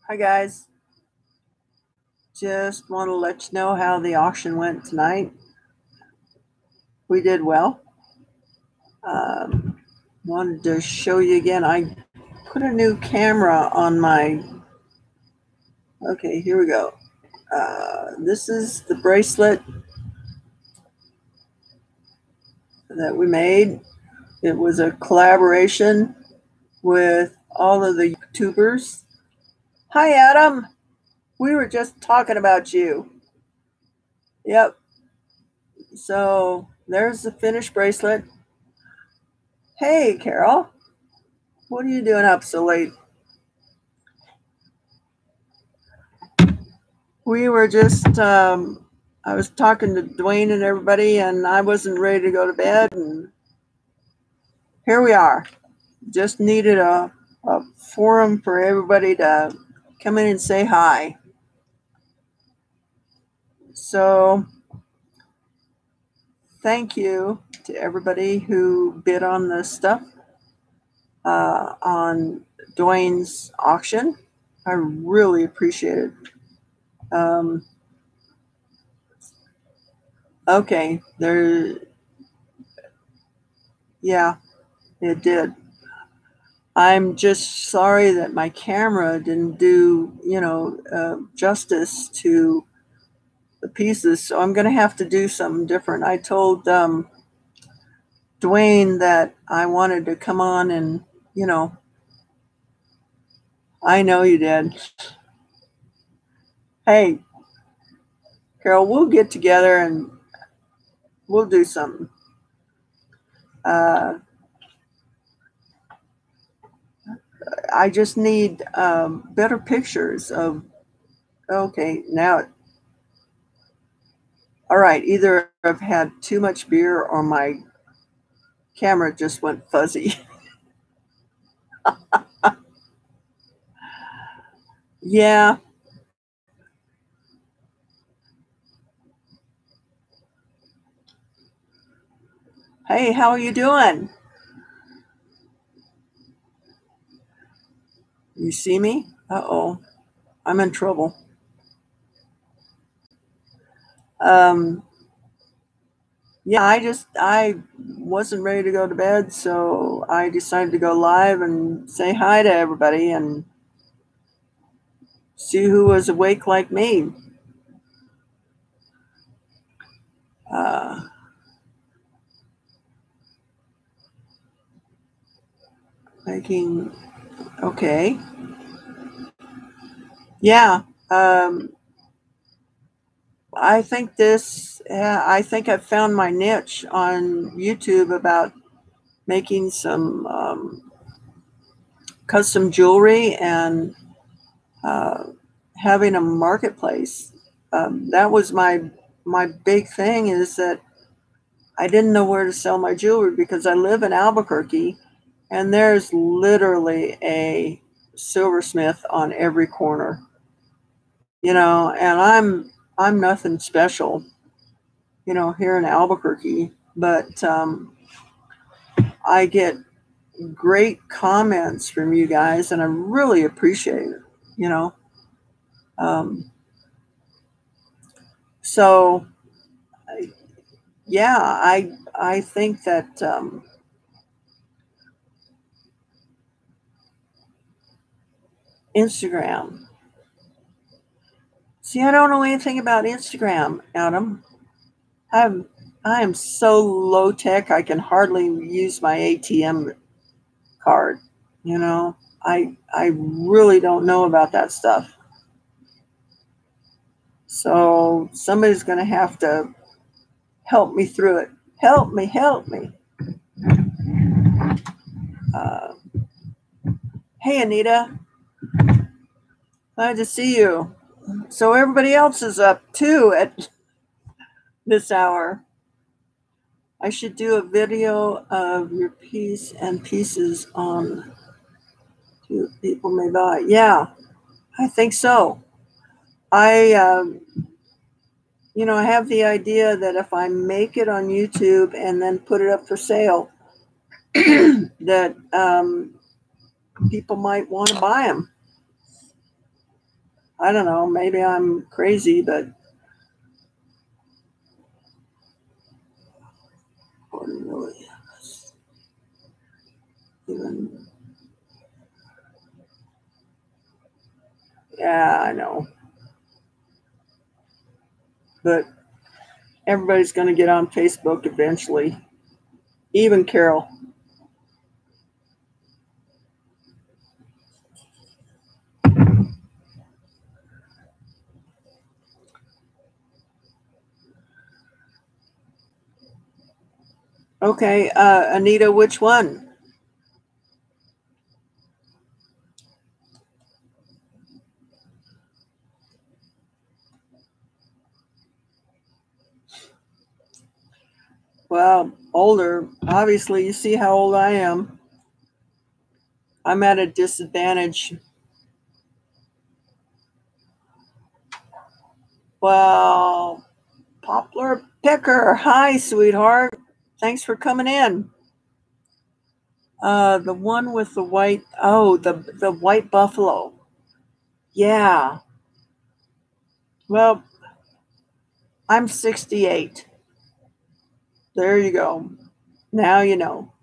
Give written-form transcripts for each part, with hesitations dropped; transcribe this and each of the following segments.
Hi guys, just want to let you know how the auction went tonight. We did well. Wanted to show you again. I put a new camera on my. Okay, here we go. This is the bracelet that we made. It was a collaboration with all of the YouTubers. Hi Adam, we were just talking about you. Yep. So there's the finished bracelet. Hey Carol, what are you doing up so late? We were just, I was talking to Dwayne and everybody, and I wasn't ready to go to bed, and here we are. Just needed a forum for everybody to come in and say hi. So thank you to everybody who bid on this stuff on Dwayne's auction. I really appreciate it. Okay, yeah, it did. I'm just sorry that my camera didn't do, justice to the pieces. So I'm going to have to do something different. I told Dwayne that I wanted to come on and, I know you did. Hey, Carol, we'll get together and we'll do something. I just need better pictures of, okay, now, all right, either I've had too much beer or my camera just went fuzzy. Yeah. Hey, how are you doing? You see me? Uh-oh, I'm in trouble. Yeah, I wasn't ready to go to bed, so I decided to go live and say hi to everybody and see who was awake like me. Uh, Making, okay. Yeah, I think I think I've found my niche on YouTube about making some custom jewelry and having a marketplace. That was my big thing, is that I didn't know where to sell my jewelry because I live in Albuquerque and there's literally a silversmith on every corner. And I'm nothing special, here in Albuquerque, but I get great comments from you guys and I really appreciate it, you know. Um, so yeah, I think that Instagram. See, I don't know anything about Instagram, Adam. I'm I am so low tech. I can hardly use my ATM card. You know, I really don't know about that stuff. So somebody's going to have to help me through it. Help me, help me. Uh, hey, Anita, glad to see you. So everybody else is up too at this hour. I should do a video of your piece and pieces on people may buy. Yeah, I think so. I, I have the idea that if I make it on YouTube and then put it up for sale, that people might want to buy them. I don't know, maybe I'm crazy, but really even, yeah, I know. But everybody's going to get on Facebook eventually, even Carol. Okay, Anita, which one? Well, older. Obviously, you see how old I am. I'm at a disadvantage. Well, Poplar Picker. Hi, sweetheart. Thanks for coming in. The one with the white, oh, the white buffalo. Yeah. Well, I'm 68. There you go. Now you know.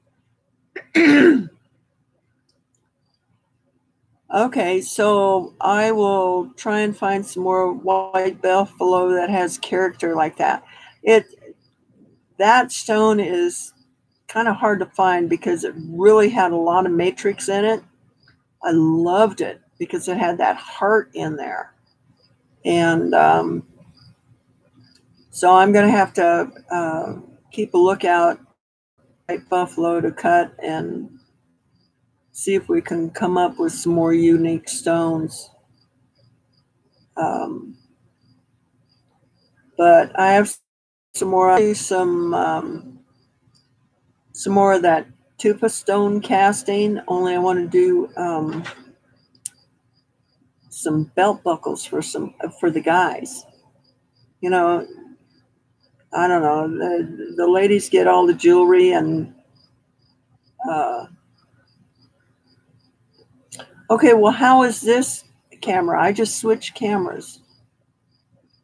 Okay, so I will try and find some more white buffalo that has character like that. It that stone is kind of hard to find because it really had a lot of matrix in it. I loved it because it had that heart in there. And so I'm going to have to keep a lookout at buffalo to cut and see if we can come up with some more unique stones. Um, but I have some more, some more of that tufa stone casting. Only I want to do some belt buckles for the guys. You know, I don't know. The ladies get all the jewelry and. Uh, okay, well, how is this camera? I just switched cameras.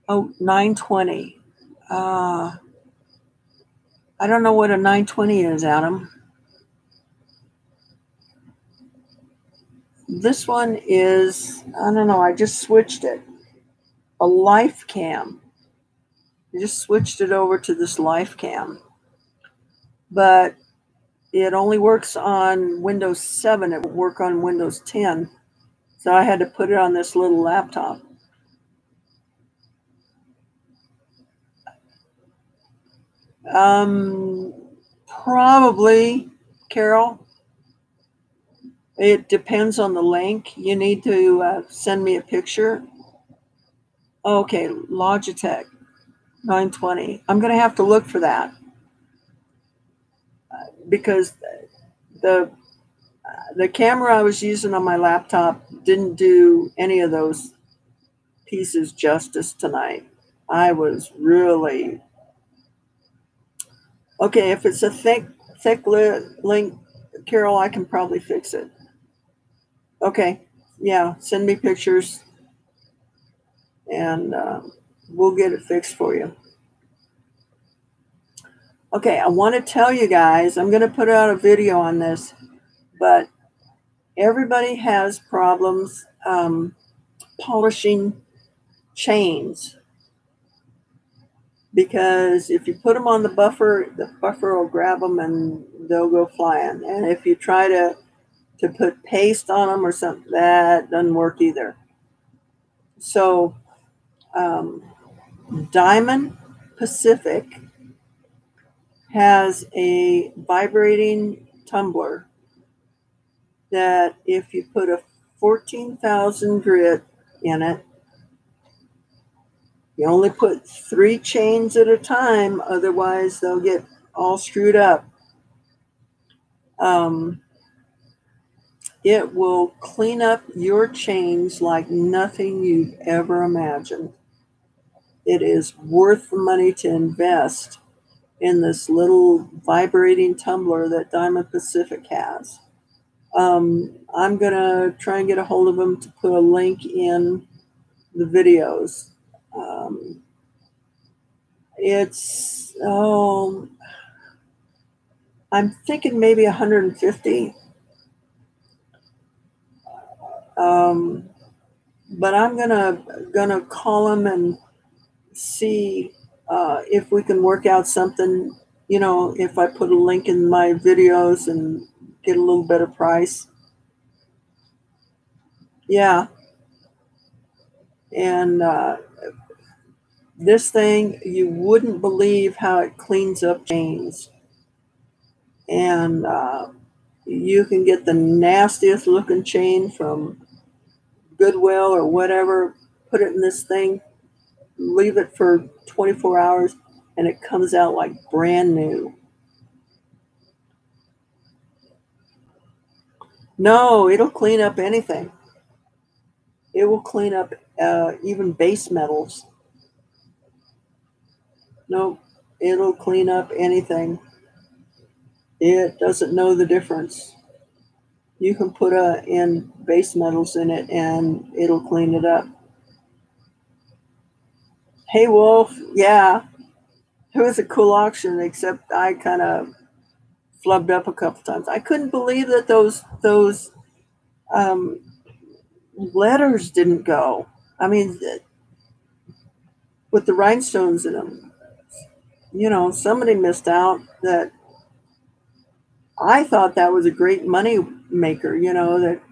Oh, 920. Uh, I don't know what a 920 is, Adam. This one is, I don't know, I just switched it. A life cam. I just switched it over to this life cam. But it only works on Windows 7. It won't work on Windows 10. So I had to put it on this little laptop. Probably, Carol. It depends on the link. You need to send me a picture. Okay, Logitech 920. I'm going to have to look for that because the the camera I was using on my laptop didn't do any of those pieces justice tonight. I was really okay. If it's a thick link, Carol, I can probably fix it. Okay, yeah, send me pictures and we'll get it fixed for you. Okay, I want to tell you guys, I'm going to put out a video on this, but everybody has problems polishing chains because if you put them on the buffer will grab them and they'll go flying. And if you try to put paste on them or something, that doesn't work either. So Diamond Pacific has a vibrating tumbler that if you put a 14,000 grit in it, you only put 3 chains at a time, otherwise they'll get all screwed up. It will clean up your chains like nothing you've ever imagined. It is worth the money to invest in this little vibrating tumbler that Diamond Pacific has. I'm going to try and get a hold of them to put a link in the videos. It's, oh, I'm thinking maybe 150. But I'm gonna call them and see if we can work out something. You know, if I put a link in my videos and get a little better price. Yeah, and this thing, you wouldn't believe how it cleans up chains, and you can get the nastiest looking chain from Goodwill or whatever. Put it in this thing, leave it for 24 hours, and it comes out like brand new. No, it'll clean up anything. It will clean up even base metals. No, it'll clean up anything. It doesn't know the difference. You can put in base metals in it and it'll clean it up. Hey Wolf, yeah, it was a cool auction, except I kind of flubbed up a couple times. I couldn't believe that those um, letters didn't go. I mean, with the rhinestones in them, you know, somebody missed out. That I thought that was a great money maker. You know, that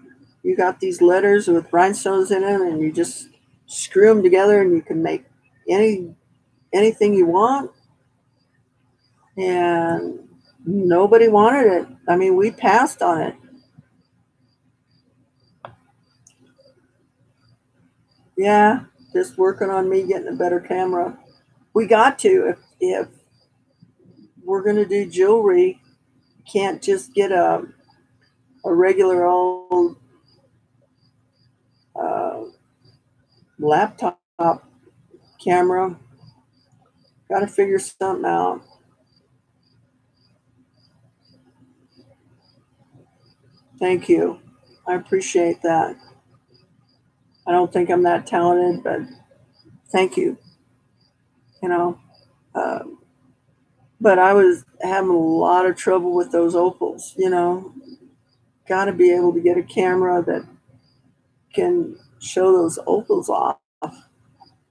you got these letters with rhinestones in them, and you just screw them together, and you can make anything you want. And nobody wanted it. I mean, we passed on it. Yeah, just working on me getting a better camera. We got to, if we're gonna do jewelry, can't just get a regular old uh, laptop camera. Got to figure something out. Thank you. I appreciate that. I don't think I'm that talented, but thank you. You know, uh, but I was having a lot of trouble with those opals. You know, got to be able to get a camera that can show those opals off,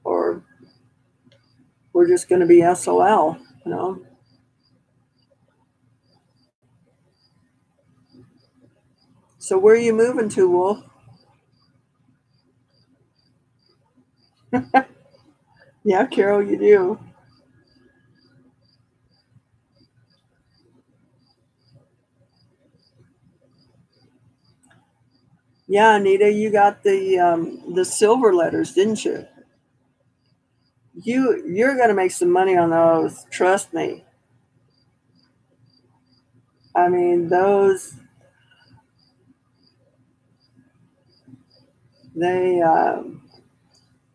or we're just going to be SOL. You know. So where are you moving to, Wolf? Yeah, Carol, you do. Yeah, Anita, you got the silver letters, didn't you? You're gonna make some money on those. Trust me. I mean, those they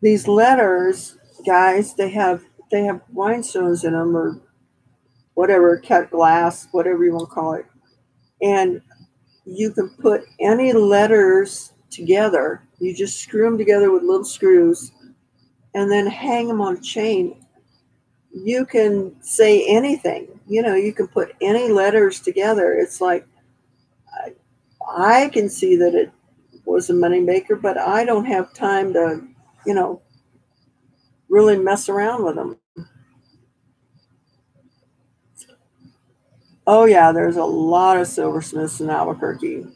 these letters, guys. They have rhinestones in them or whatever, cut glass, whatever you want to call it, and you can put any letters together. You just screw them together with little screws, and then hang them on a chain. You can say anything. You know, you can put any letters together. It's like I can see that it was a moneymaker, but I don't have time to, you know, really mess around with them. Oh yeah, there's a lot of silversmiths in Albuquerque.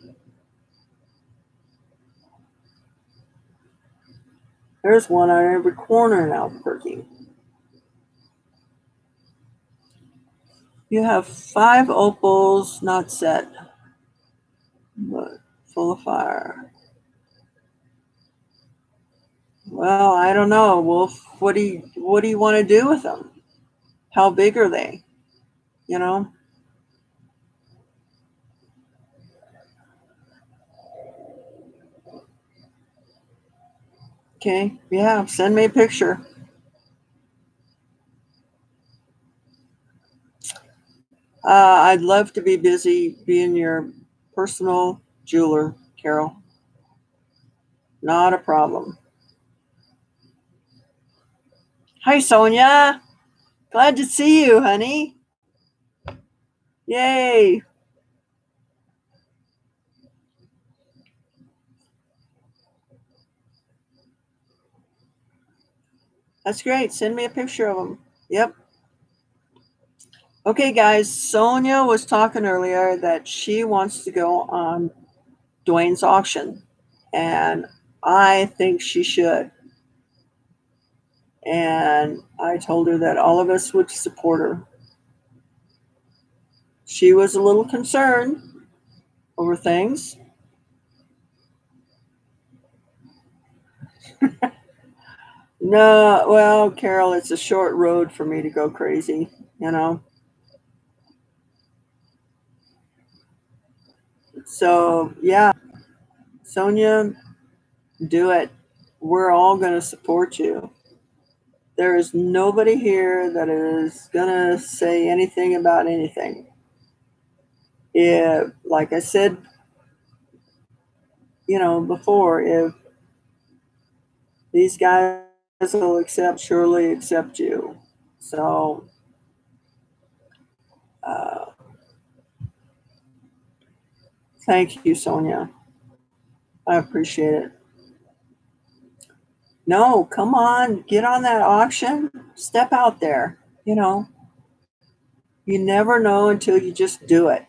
There's one on every corner in Albuquerque. You have 5 opals not set, but full of fire. Well, I don't know, Wolf. What do you want to do with them? How big are they? You know? Okay, yeah, send me a picture. I'd love to be busy being your personal jeweler, Carol. Not a problem. Hi, Sonia. Glad to see you, honey. Yay. That's great. Send me a picture of them. Yep. Okay, guys. Sonia was talking earlier that she wants to go on Dwayne's auction, and I think she should. And I told her that all of us would support her. She was a little concerned over things. No, well, Carol, it's a short road for me to go crazy, you know. So, yeah, Sonia, do it. We're all going to support you. There is nobody here that is going to say anything about anything. If, like I said, before, if these guys will surely accept you. So, thank you, Sonia. I appreciate it. No, come on, get on that auction. Step out there. You never know until you just do it.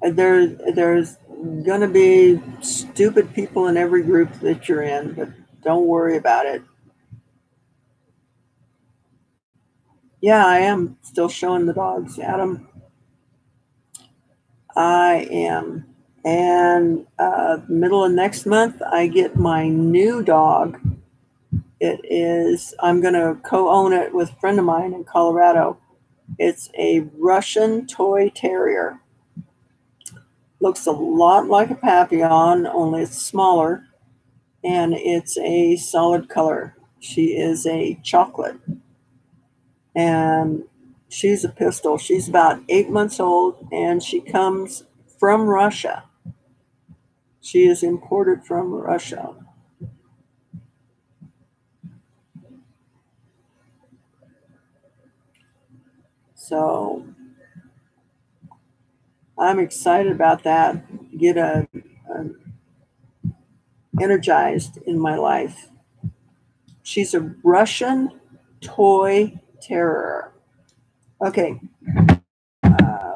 There's going to be stupid people in every group that you're in, but don't worry about it. Yeah, I am still showing the dogs, Adam. I am. And middle of next month, I get my new dog. I'm going to co-own it with a friend of mine in Colorado. It's a Russian toy terrier. Looks a lot like a Papillon, only it's smaller, and it's a solid color. She is a chocolate, and she's a pistol. She's about 8 months old, and she comes from Russia. She is imported from Russia. So I'm excited about that. Get energized in my life. She's a Russian toy terror. Okay,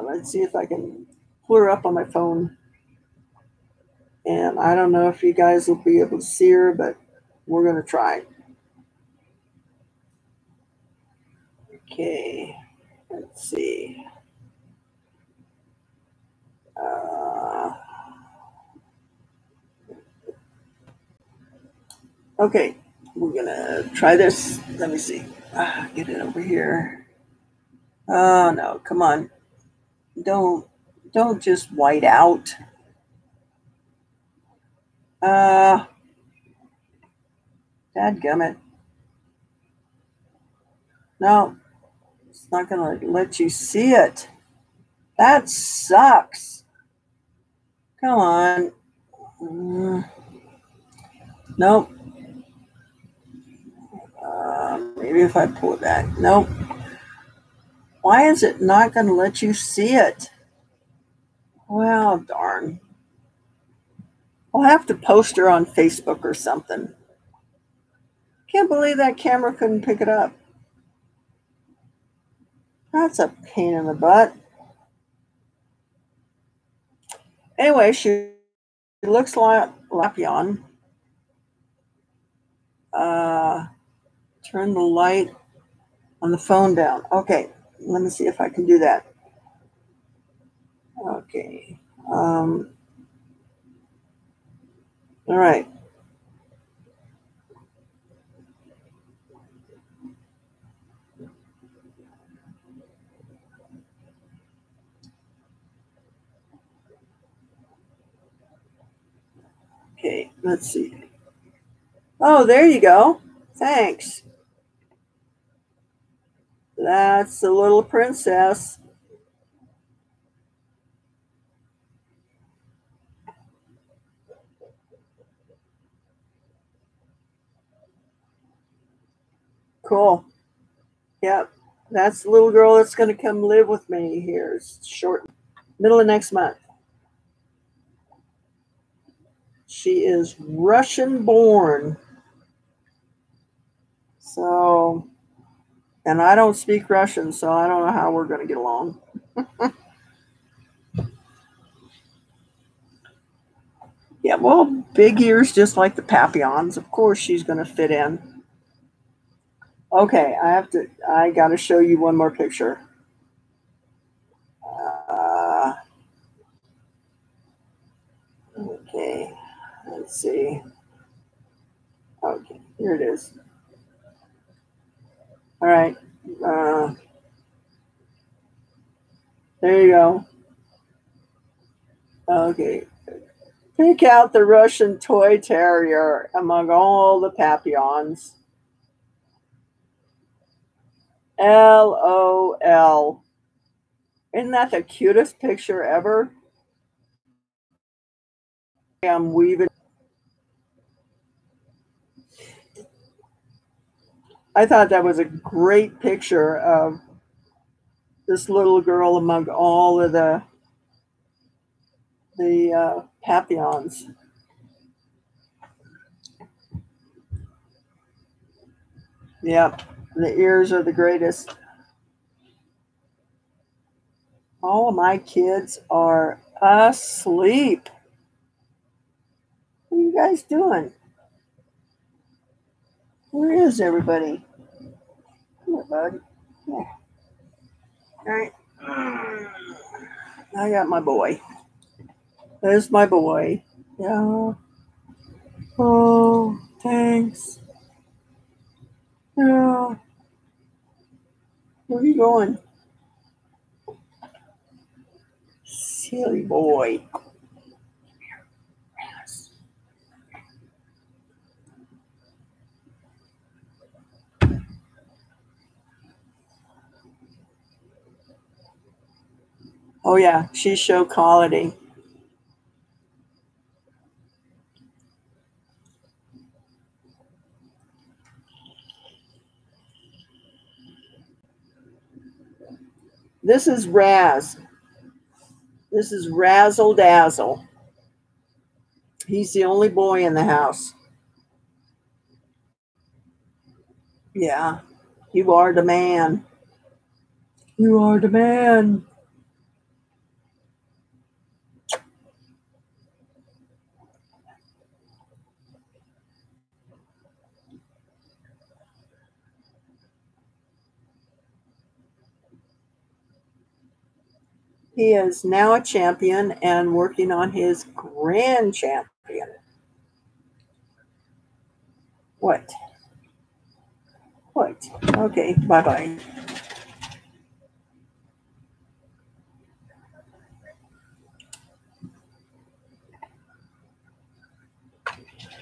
let's see if I can pull her up on my phone. And I don't know if you guys will be able to see her, but we're going to try. Okay, let's see. Okay, we're going to try this. Let me see. Get it over here. Oh, no, come on. Don't just white out. Dadgummit. No, it's not going to let you see it. That sucks. Come on. Nope. Maybe if I pull it back. Nope. Why is it not going to let you see it? Well, darn. I'll have to post her on Facebook or something. Can't believe that camera couldn't pick it up. That's a pain in the butt. Anyway, she looks like Lapillon. Turn the light on the phone down. Okay, let me see if I can do that. Okay. All right. Okay, let's see. Oh, there you go. Thanks. That's the little princess. Cool. Yep. That's the little girl that's going to come live with me here short, middle of next month. She is Russian born. So, and I don't speak Russian, so I don't know how we're going to get along. Yeah, well, big ears just like the Papillons. Of course she's going to fit in. Okay, I got to show you one more picture. Okay, let's see. Okay, here it is. All right. There you go. Okay. Pick out the Russian toy terrier among all the Papillons. LOL. Isn't that the cutest picture ever? I'm weaving. I thought that was a great picture of this little girl among all of the Papillons. Yep, the ears are the greatest. All of my kids are asleep. What are you guys doing? Where is everybody? Come here, bud. Yeah. All right. I got my boy. There's my boy. Yeah. Oh, thanks. Yeah. Where are you going? Silly boy. Oh yeah, she show quality. This is Raz. This is Razzle Dazzle. He's the only boy in the house. Yeah, you are the man. You are the man. He is now a champion and working on his grand champion. What? What? Okay, bye-bye.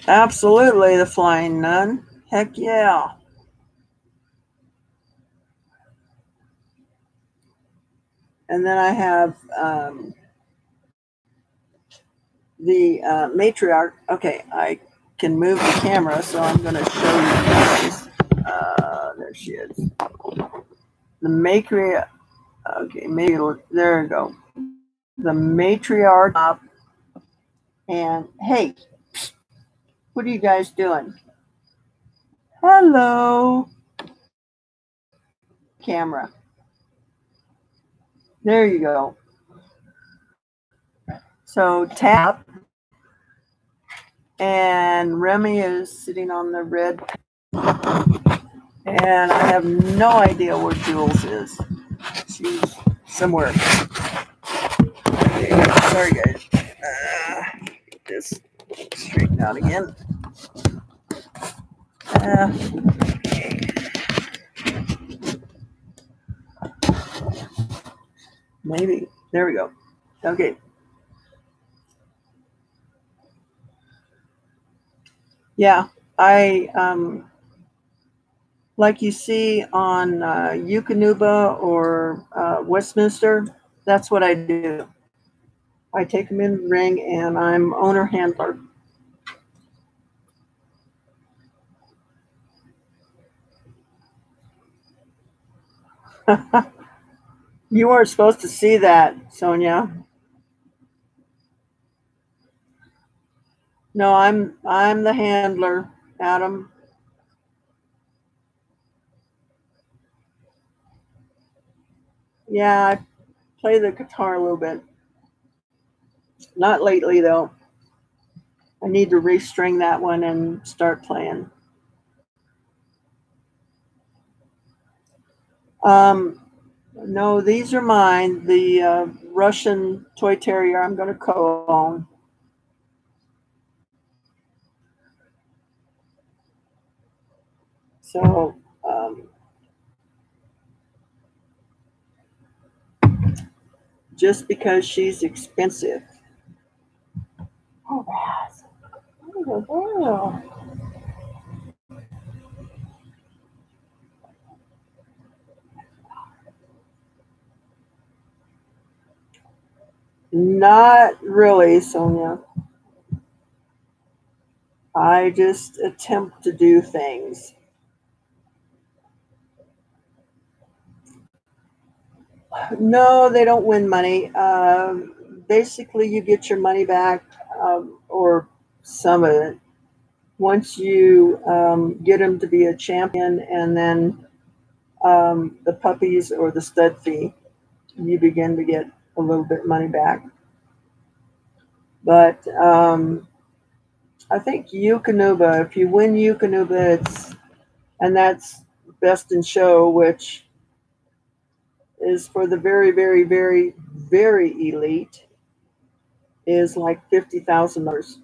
Absolutely, the Flying Nun. Heck yeah. And then I have the matriarch. Okay, I can move the camera, so I'm going to show you guys. There she is. The matriarch. Okay, maybe there you go. The matriarch. And hey, what are you guys doing? Hello. Camera. There you go. So tap. And Remy is sitting on the red. And I have no idea where Jules is. She's somewhere. Okay, sorry guys. Get this straightened out again. Okay. Maybe. There we go. Okay. Yeah, I like you see on Eukanuba or Westminster, that's what I do. I take them in the ring and I'm owner handler. You weren't supposed to see that, Sonia. No, I'm the handler, Adam. Yeah, I play the guitar a little bit. Not lately though. I need to restring that one and start playing. No, these are mine. The Russian toy terrier I'm going to co-own. So, just because she's expensive. Oh, that's not really, Sonia. I just attempt to do things. No, they don't win money. Basically, you get your money back, or some of it, once you get them to be a champion, and then the puppies or the stud fee, you begin to get a little bit money back. But I think Eukanuba, if you win Eukanuba, and that's best in show, which is for the very, very, very, very elite, is like $50,000.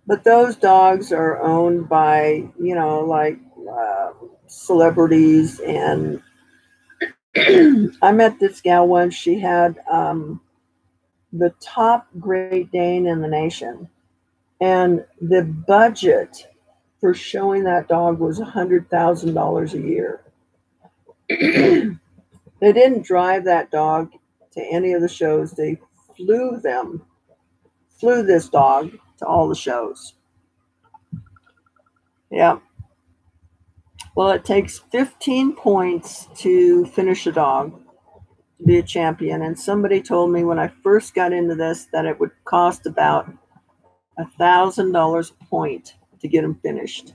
But those dogs are owned by, like celebrities. And I met this gal once. She had the top Great Dane in the nation. And the budget for showing that dog was $100,000 a year. They didn't drive that dog to any of the shows. They flew this dog to all the shows. Yeah. Well, it takes 15 points to finish a dog, to be a champion. And somebody told me when I first got into this that it would cost about $1,000 a point to get them finished.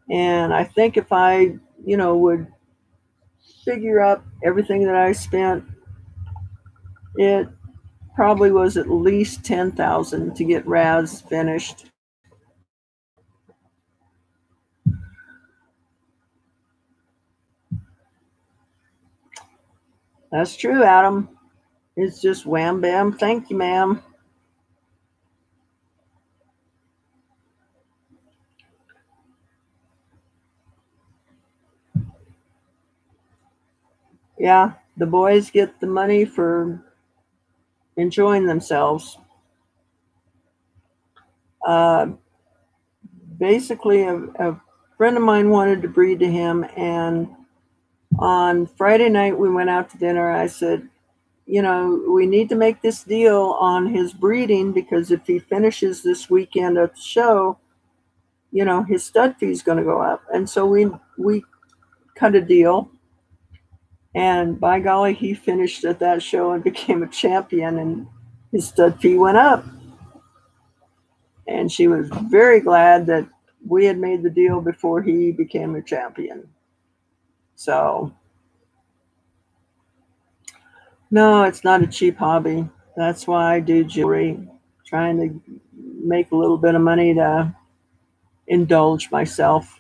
And I think if I, would figure up everything that I spent, it probably was at least 10,000 to get Raz finished. That's true, Adam. It's just wham bam. Thank you, ma'am. Yeah, the boys get the money for enjoying themselves. Basically, a friend of mine wanted to breed to him, and on Friday night we went out to dinner. I said, we need to make this deal on his breeding, because if he finishes this weekend at the show, his stud fee is going to go up. And so we cut a deal, and by golly, he finished at that show and became a champion, and his stud fee went up. And she was very glad that we had made the deal before he became a champion. So, no, it's not a cheap hobby. That's why I do jewelry, trying to make a little bit of money to indulge myself.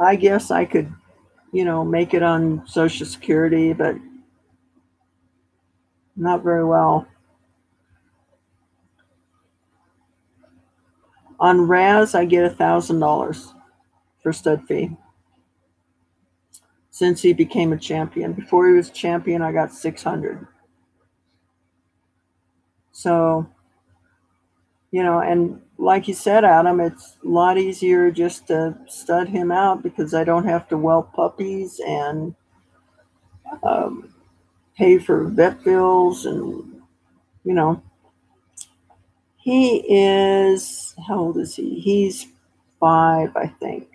I guess I could, make it on Social Security, but not very well. On Raz, I get $1,000 for stud fee since he became a champion. Before he was a champion, I got $600. So, and like you said, Adam, it's a lot easier just to stud him out, because I don't have to whelp puppies and pay for vet bills. And, he is, how old is he? He's 5, I think.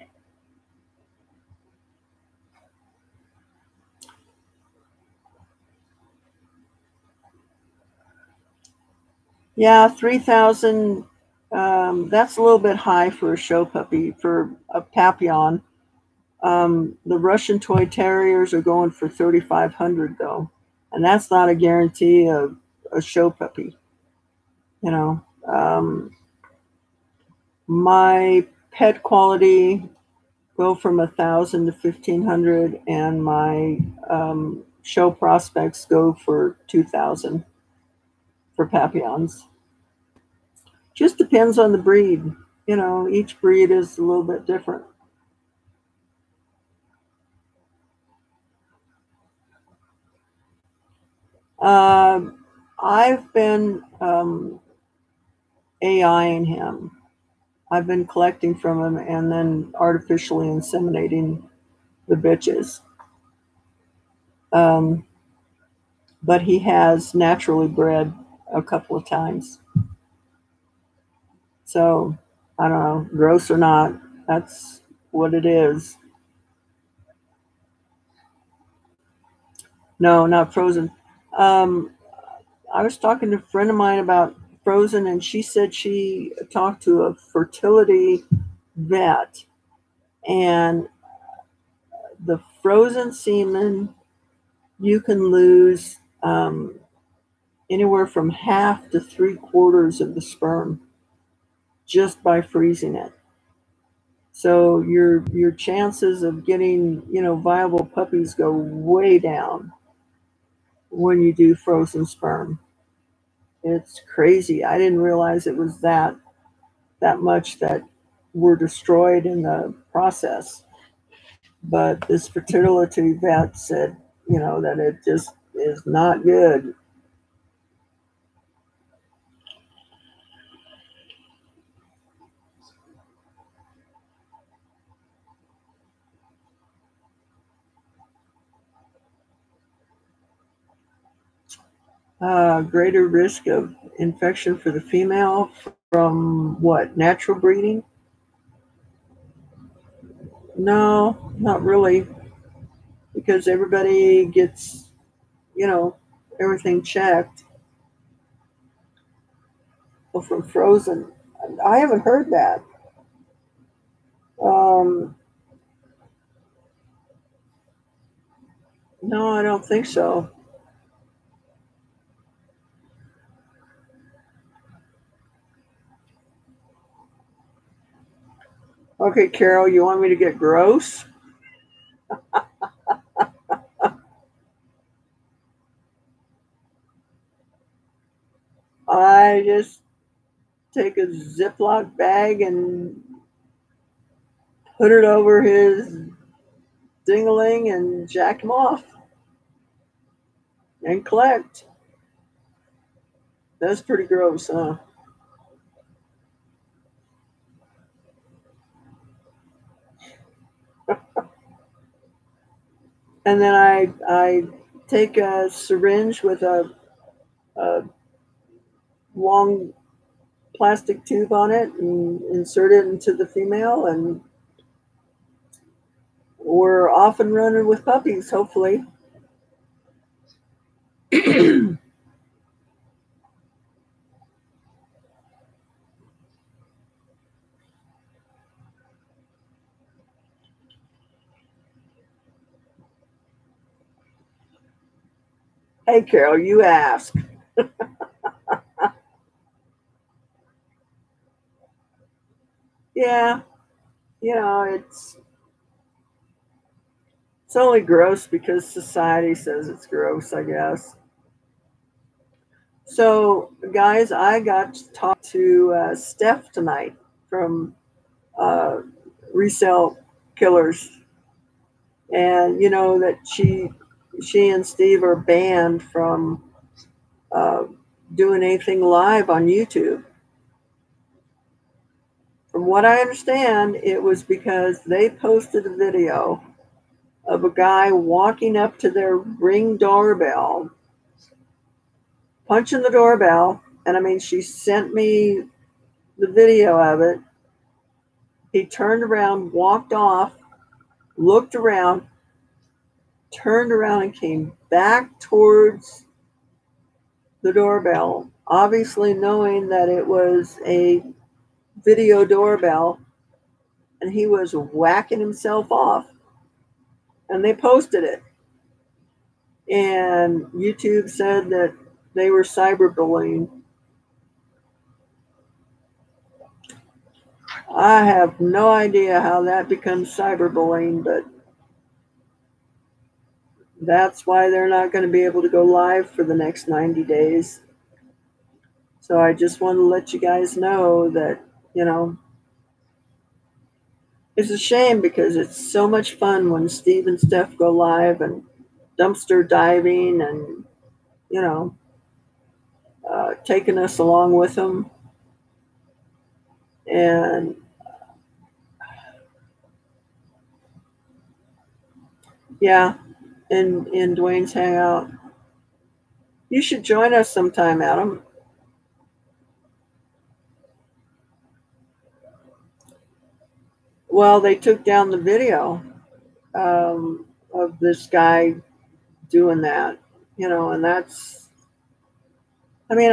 Yeah, 3,000. That's a little bit high for a show puppy, for a Papillon. The Russian toy terriers are going for 3,500 though, and that's not a guarantee of a show puppy. You know, my pet quality go from 1,000 to 1,500, and my show prospects go for 2,000 for Papillons. Just depends on the breed. You know, each breed is a little bit different. I've been AIing him. I've been collecting from him and then artificially inseminating the bitches. But he has naturally bred a couple of times. So, I don't know, gross or not, that's what it is. No, not frozen. I was talking to a friend of mine about frozen, and she said she talked to a fertility vet, and the frozen semen, you can lose anywhere from half to 3/4 of the sperm just by freezing it. So your chances of getting, you know, viable puppies go way down when you do frozen sperm. It's crazy. I didn't realize it was that much that were destroyed in the process. But this fertility vet said, you know, that it just is not good. Greater risk of infection for the female from what? Natural breeding? No, not really, because everybody gets, you know, everything checked. Well, from frozen, I haven't heard that. Um, no, I don't think so. Okay, Carol, you want me to get gross? I just take a Ziploc bag and put it over his ding-a-ling and jack him off and collect. That's pretty gross, huh? And then I take a syringe with a long plastic tube on it and insert it into the female, and we're off and running with puppies, hopefully. Hey, Carol, you ask. Yeah, you know, it's only gross because society says it's gross, I guess. So, guys, I got to talk to Steph tonight from uh, Resale Killers, and you know that she and Steve are banned from uh, doing anything live on YouTube. From what I understand, it was because they posted a video of a guy walking up to their Ring doorbell, punching the doorbell, and I mean, she sent me the video of it, He turned around, walked off, looked around, turned around and came back towards the doorbell, obviously knowing that it was a video doorbell, and he was whacking himself off. And they posted it. And YouTube said that they were cyberbullying. I have no idea how that becomes cyberbullying, but that's why they're not going to be able to go live for the next 90 days. So I just want to let you guys know that, you know, it's a shame because it's so much fun when Steve and Steph go live and dumpster diving and, you know, taking us along with them. And yeah, in Dwayne's Hangout. You should join us sometime, Adam. Well, they took down the video of this guy doing that, you know, and that's, I mean,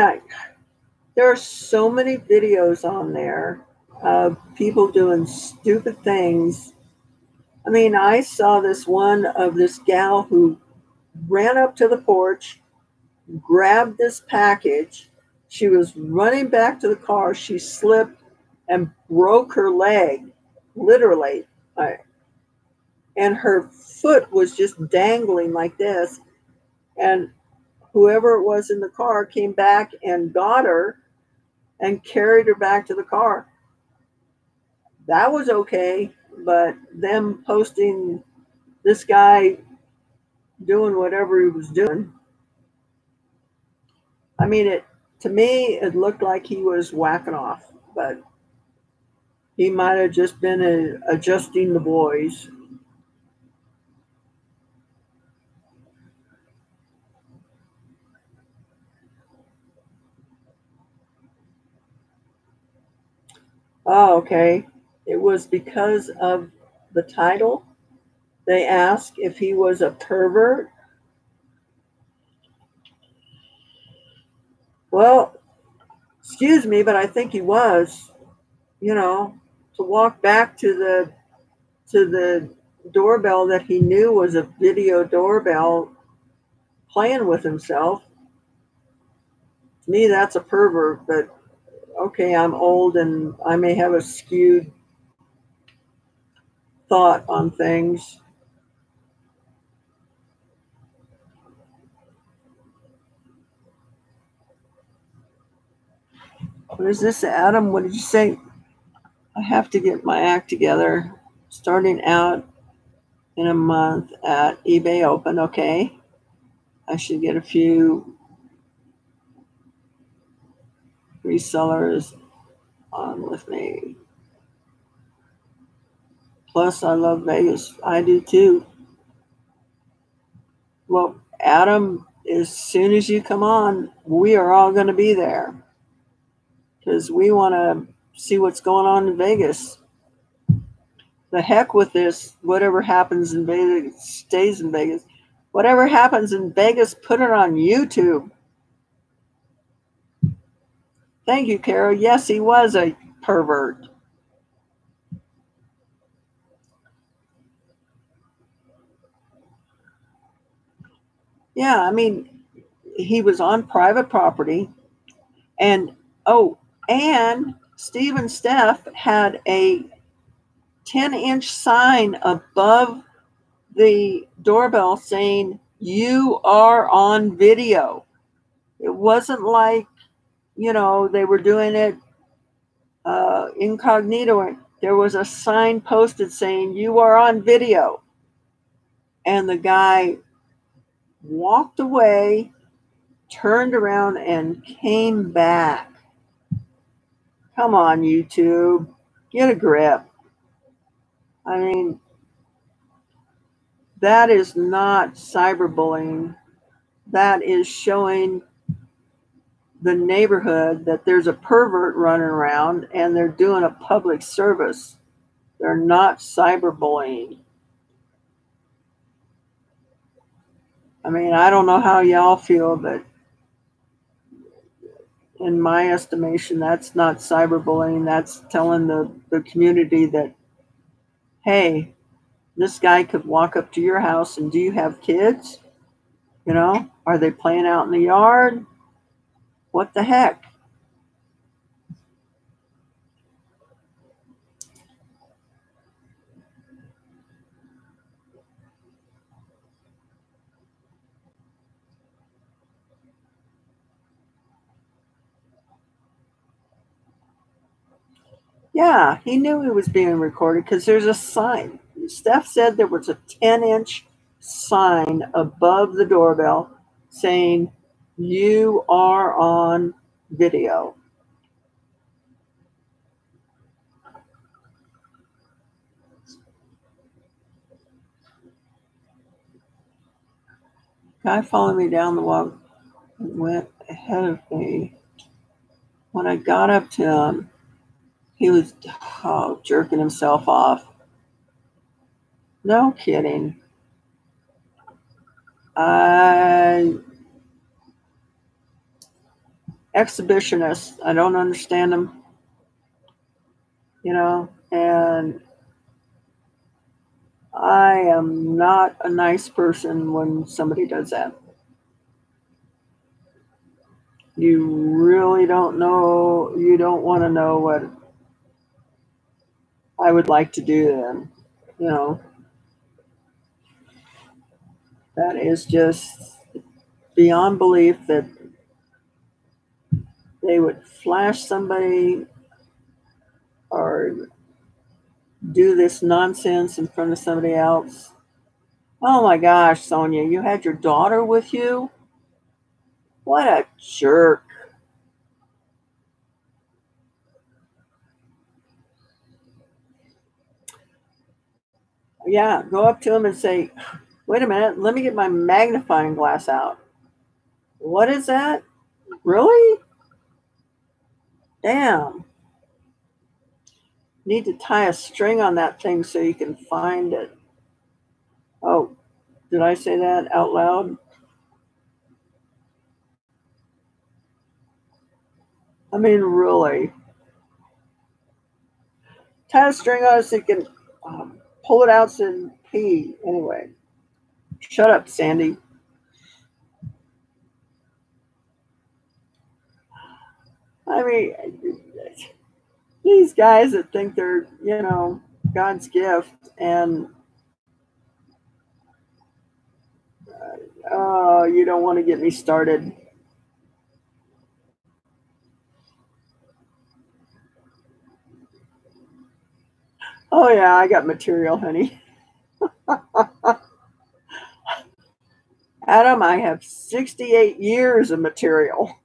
there are so many videos on there of people doing stupid things. I mean, I saw this one of this gal who ran up to the porch, grabbed this package. She was running back to the car. She slipped and broke her leg, literally. And her foot was just dangling like this. And whoever it was in the car came back and got her and carried her back to the car. That was okay, but them posting this guy doing whatever he was doing, I mean, to me, it looked like he was whacking off, but he might have just been adjusting the boys. Oh, okay. It was because of the title. They asked if he was a pervert. Well, excuse me, but I think he was. You know, to walk back to the doorbell that he knew was a video doorbell, playing with himself. To me, that's a pervert. But okay, I'm old and I may have a skewed thought on things. What is this, Adam? What did you say? I have to get my act together. Starting out in a month at eBay Open. Okay. I should get a few resellers on with me. Plus, I love Vegas. I do too. Well, Adam, as soon as you come on, we are all going to be there because we want to see what's going on in Vegas. The heck with this. Whatever happens in Vegas stays in Vegas. Whatever happens in Vegas, put it on YouTube. Thank you, Carol. Yes, he was a pervert. Yeah, I mean, he was on private property. And, and Steve and Steph had a 10-inch sign above the doorbell saying, "You are on video." It wasn't like, you know, they were doing it incognito. There was a sign posted saying, "You are on video." And the guy walked away, turned around, and came back. Come on, YouTube. Get a grip. I mean, that is not cyberbullying. That is showing the neighborhood that there's a pervert running around and they're doing a public service. They're not cyberbullying. I mean, I don't know how y'all feel, but in my estimation, that's not cyberbullying. That's telling the community that, hey, this guy could walk up to your house and do you have kids? You know, are they playing out in the yard? What the heck? Yeah, he knew he was being recorded because there's a sign. Steph said there was a 10-inch sign above the doorbell saying, "You are on video." Guy followed me down the walk and went ahead of me. When I got up to him, he was jerking himself off. No kidding. Exhibitionists, I don't understand them, you know, and I am not a nice person when somebody does that. You really don't know, you don't want to know what I would like to do then, you know. That is just beyond belief that they would flash somebody or do this nonsense in front of somebody else. Oh my gosh, Sonia, you had your daughter with you? What a jerk. Yeah, go up to him and say, wait a minute, let me get my magnifying glass out. What is that? Really? Damn. Need to tie a string on that thing so you can find it. Oh, did I say that out loud? I mean, really. Tie a string on it so you can pull it out and pee. Anyway, shut up, Sandy. I mean, these guys that think they're, you know, God's gift and oh, you don't want to get me started. Oh, yeah, I got material, honey. Adam, I have 68 years of material.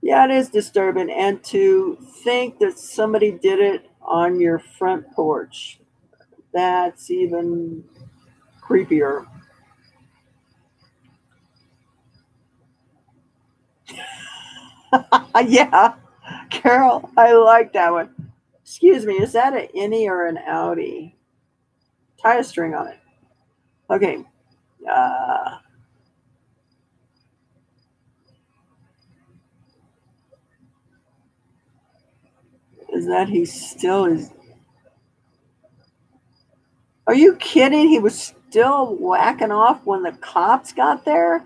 Yeah, it is disturbing. And to think that somebody did it on your front porch, that's even creepier. Yeah, Carol, I like that one. Excuse me, is that an innie or an outie? Tie a string on it. Okay. Uh, is that he still is? Are you kidding? He was still whacking off when the cops got there?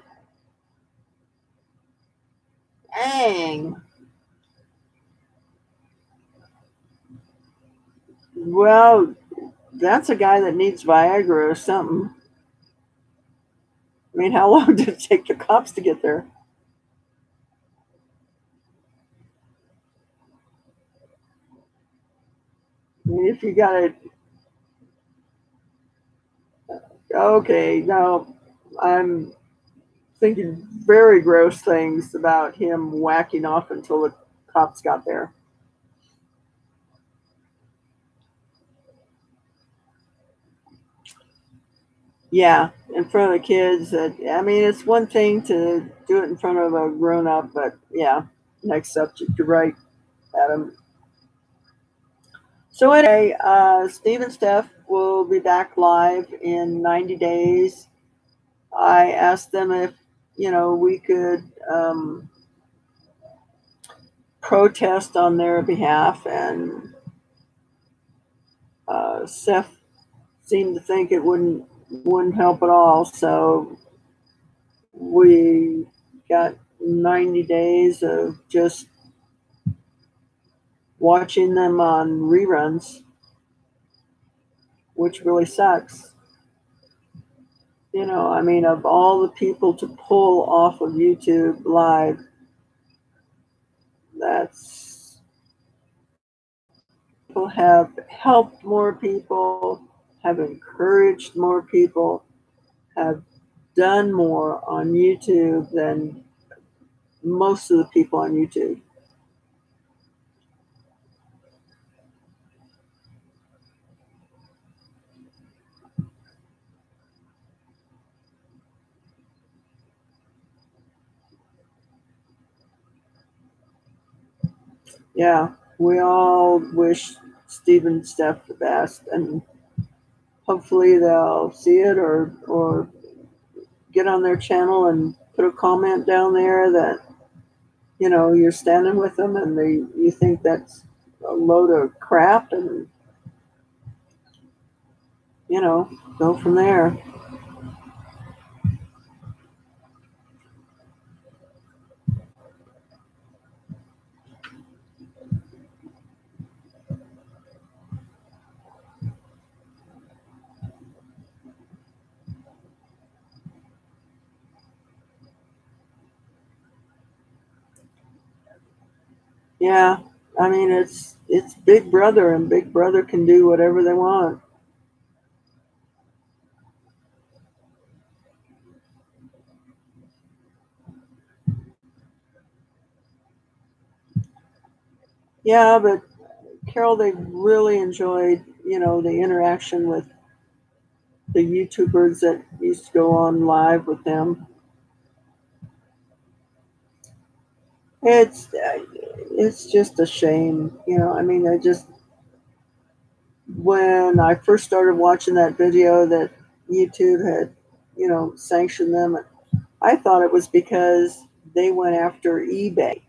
Dang. Well, that's a guy that needs Viagra or something. I mean, how long did it take the cops to get there? I mean, if you got it, okay, no, I'm thinking very gross things about him whacking off until the cops got there. Yeah, in front of the kids. I mean, it's one thing to do it in front of a grown up, but yeah, next subject. You're right, Adam. So anyway, Steve and Steph will be back live in 90 days. I asked them if, we could protest on their behalf, and Steph seemed to think it wouldn't help at all. So we got 90 days of just watching them on reruns, which really sucks. I mean, of all the people to pull off of YouTube live, that's people have helped more people, have encouraged more people, have done more on YouTube than most of the people on YouTube. Yeah, we all wish Steve and Steph the best, and hopefully they'll see it or get on their channel and put a comment down there that you're standing with them, and you think that's a load of crap, and go from there. Yeah, I mean, it's Big Brother, and Big Brother can do whatever they want. Yeah, but Carol, they really enjoyed the interaction with the YouTubers that used to go on live with them. It's just a shame, I mean, I just when I first started watching that video that YouTube had, sanctioned them, I thought it was because they went after eBay.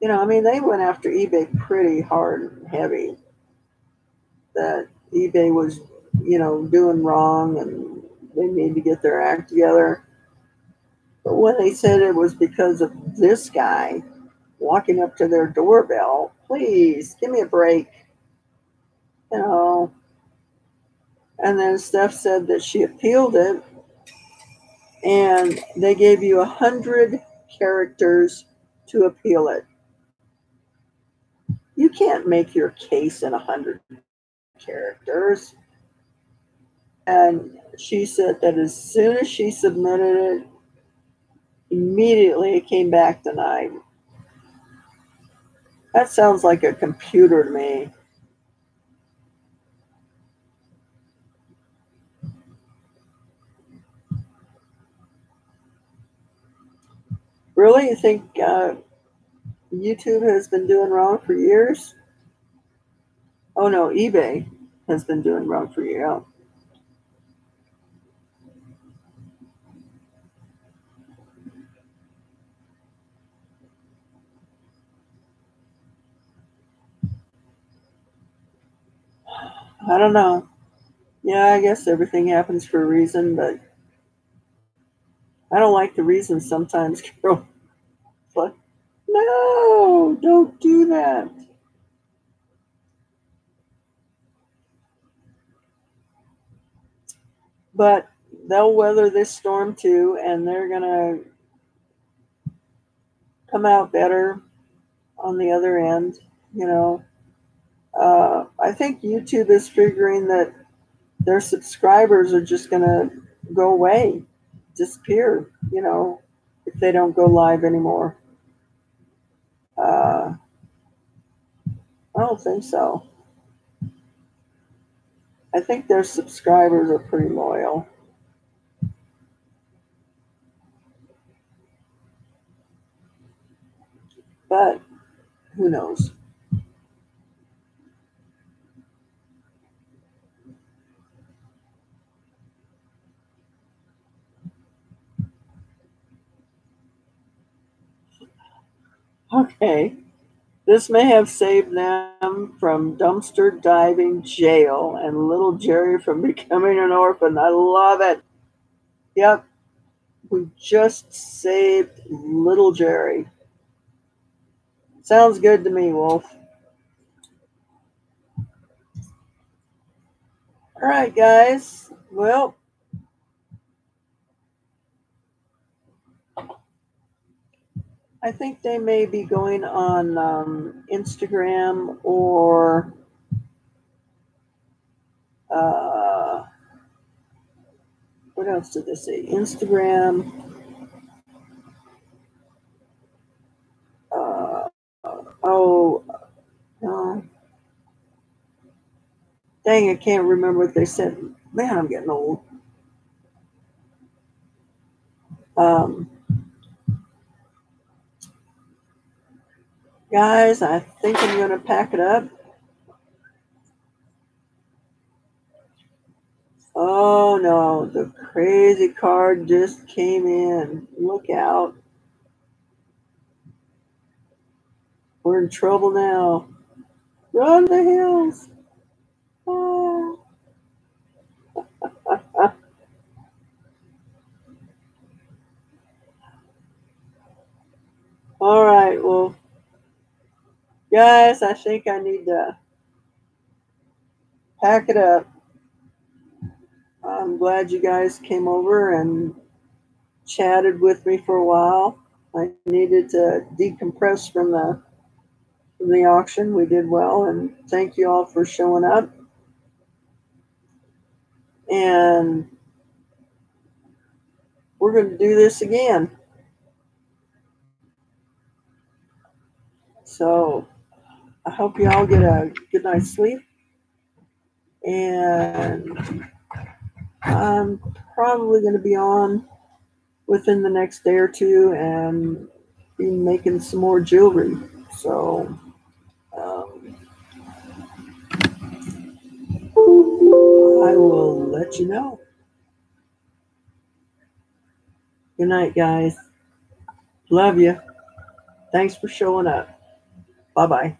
I mean, they went after eBay pretty hard and heavy. That eBay was, doing wrong and they need to get their act together. But when they said it was because of this guy walking up to their doorbell, please give me a break, you know. And then Steph said that she appealed it, and they gave you 100 characters to appeal it. You can't make your case in 100 characters. And she said that as soon as she submitted it, immediately it came back denied. That sounds like a computer to me. Really? You think YouTube has been doing wrong for years? Oh no, eBay has been doing wrong for years. I don't know. Yeah, I guess everything happens for a reason, but I don't like the reasons sometimes, Carol. But no, don't do that. But they'll weather this storm too, and they're gonna come out better on the other end. You know, I think YouTube is figuring that their subscribers are just gonna go away, disappear. If they don't go live anymore. I don't think so. I think their subscribers are pretty loyal. But who knows? Okay. This may have saved them from dumpster diving jail and little Jerry from becoming an orphan. I love it. Yep. We just saved little Jerry. Sounds good to me, Wolf. All right, guys. Well, I think they may be going on Instagram or what else did they say? Instagram. Oh, no. Dang, I can't remember what they said. Man, I'm getting old. Um, guys, I think I'm going to pack it up. Oh no, the crazy card just came in. Look out. We're in trouble now. Run the hills. Ah. All right, well, guys, I think I need to pack it up. I'm glad you guys came over and chatted with me for a while. I needed to decompress from the auction. We did well, and thank you all for showing up. And we're going to do this again. So I hope you all get a good night's sleep. And I'm probably going to be on within the next day or two and be making some more jewelry. So I will let you know. Good night, guys. Love you. Thanks for showing up. Bye-bye.